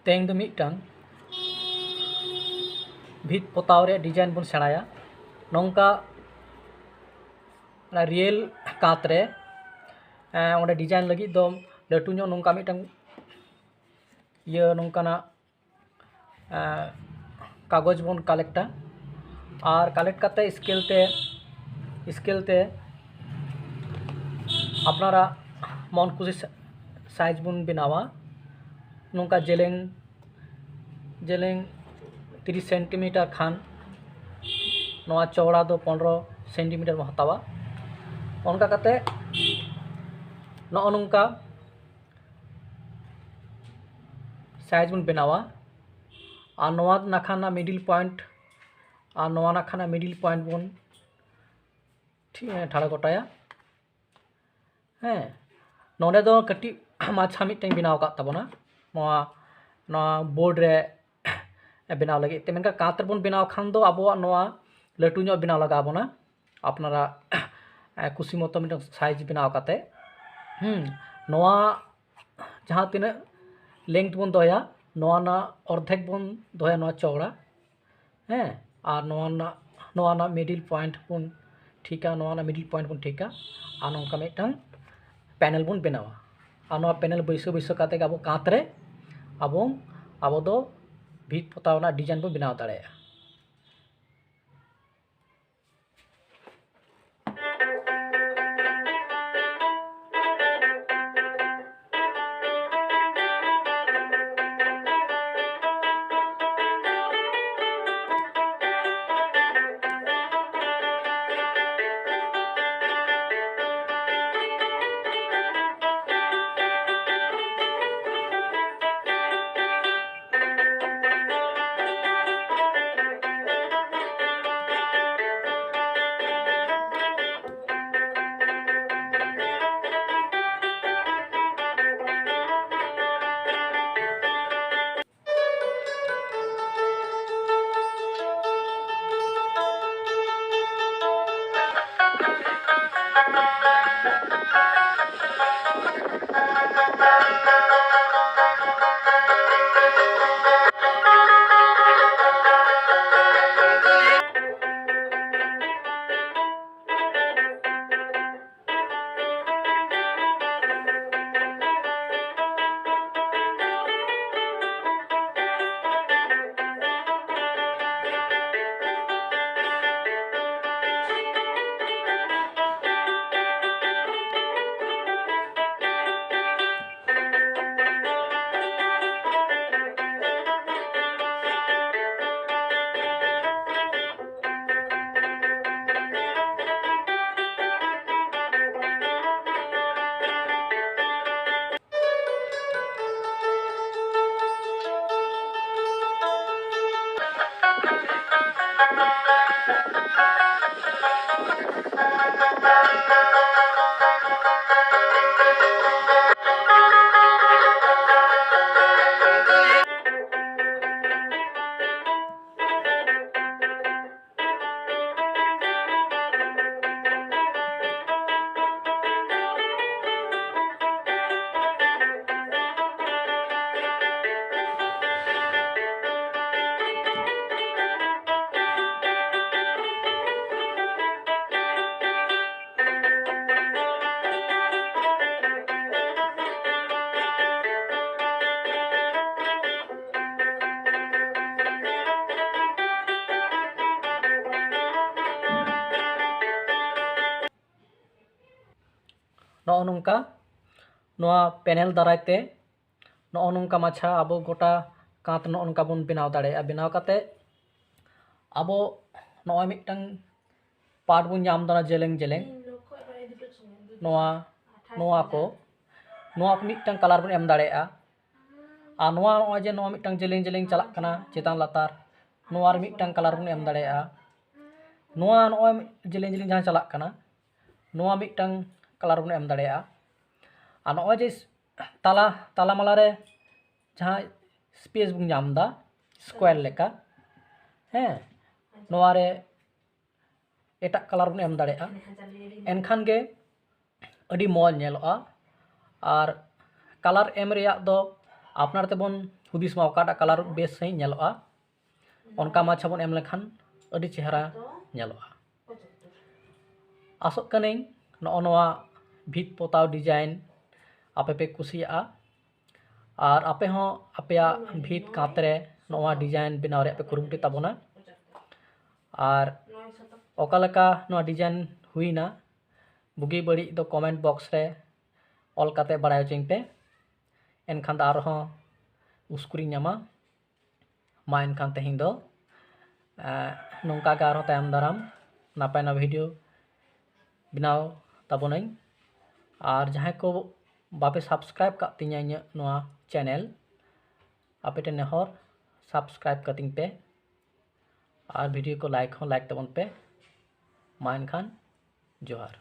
तें मिट्टांग भीत पोताव रे डिजाइन बन सेणाया नौका रियल कांत रे ओंडे डिजाइन लगी दो लटू ᱧᱚᱜ नौका मिट्टांग ये नौकाना कागज बन कलेक्टा और कलेक्ट करते स्केल ते अपनारा मन खुशी साइज बन बनावा नौका जेलेंग 30 सेंटीमीटर खान नवा चौड़ा दो 15 सेंटीमीटर में हतावा उनका कते नौका साइज बन बनावा और नवा नाखाना मिडिल पॉइंट और नवा नाखाना मिडिल पॉइंट बन ठाड़ा गोटाया नोडे दो कटी माछा मिट्टें बनाव का तबना बोर्ड रे बनाव लगे ते मेनका कांत बन बनाव खान दो अब लटू ᱧᱚᱜ बनाव लगा बना अपनारा खुशी मतो मिट्टन साइज बनाव काते जहाँ तीन लेंथ बन दोया अर्धेक बन दोया चौड़ा और मिडिल पॉइंट बन ठीका मिडिल पॉइंट बन ठीका और नौका मिट्टन पैनल बन बनावा और पैनल बैसो काते अब कांत रे अब दो भीत पोतावना डिजाइन बन बनाव दाड़ेया नौका पैनल दारायते नौका माछा अब गोटा कांत नौका बन बनाव दाड़ेया बनाव काते अब नॉय मिट्टन पार्ट बन नाम दा जेलेंग को मिट्टन कलर बन एम दाड़ेया और नॉय जे मिट्टन जेलेंग चला कना चेतान लातार नॉय मिट्टन कलर बन एम दाड़ेया नॉय जेलेंग जहां चला कना नॉय मिट्टन कलर बन एम दाड़ेया और नॉय जे ताला माला रे जहां स्पेस बन नाम दा स्क्वायर लेका नॉय रे एटा कलर बन एम दाड़ेया एनखान गे अडी मौज नेलोआ और कलर एम रेया दो आपनार तेबन हुदिस मा ओकाटा कलर बेस सही नेलोआ ओनका माछा बन एम लेखान अडी चेहरा नेलोआ। आसोग कनें नोआ भीत पोताव डिजाइन आपे पे कुसिया और आपे हों आपया भीत कांतरे नोआ डिजाइन बनाव रे पे कुरुमुटी ताबोना और ओकालका नोआ डिजाइन हुईना बुगी बड़ी दो कमेंट बॉक्स रे ऑल काते बड़ाय चिंग पे एनखान दार हों उसकुरी न्यामा मा एनखान तेहिं दो नोंका गार हों तायम दाराम नापाय ना वीडियो बनाव ताबोनाई और जहाँ को बापे सब्सक्राइब का तिnya इन नोआ चैनल आपे टे नेहर सब्सक्राइब कतिंग पे और वीडियो को लाइक ताबोन पे मा एनखान जोहार।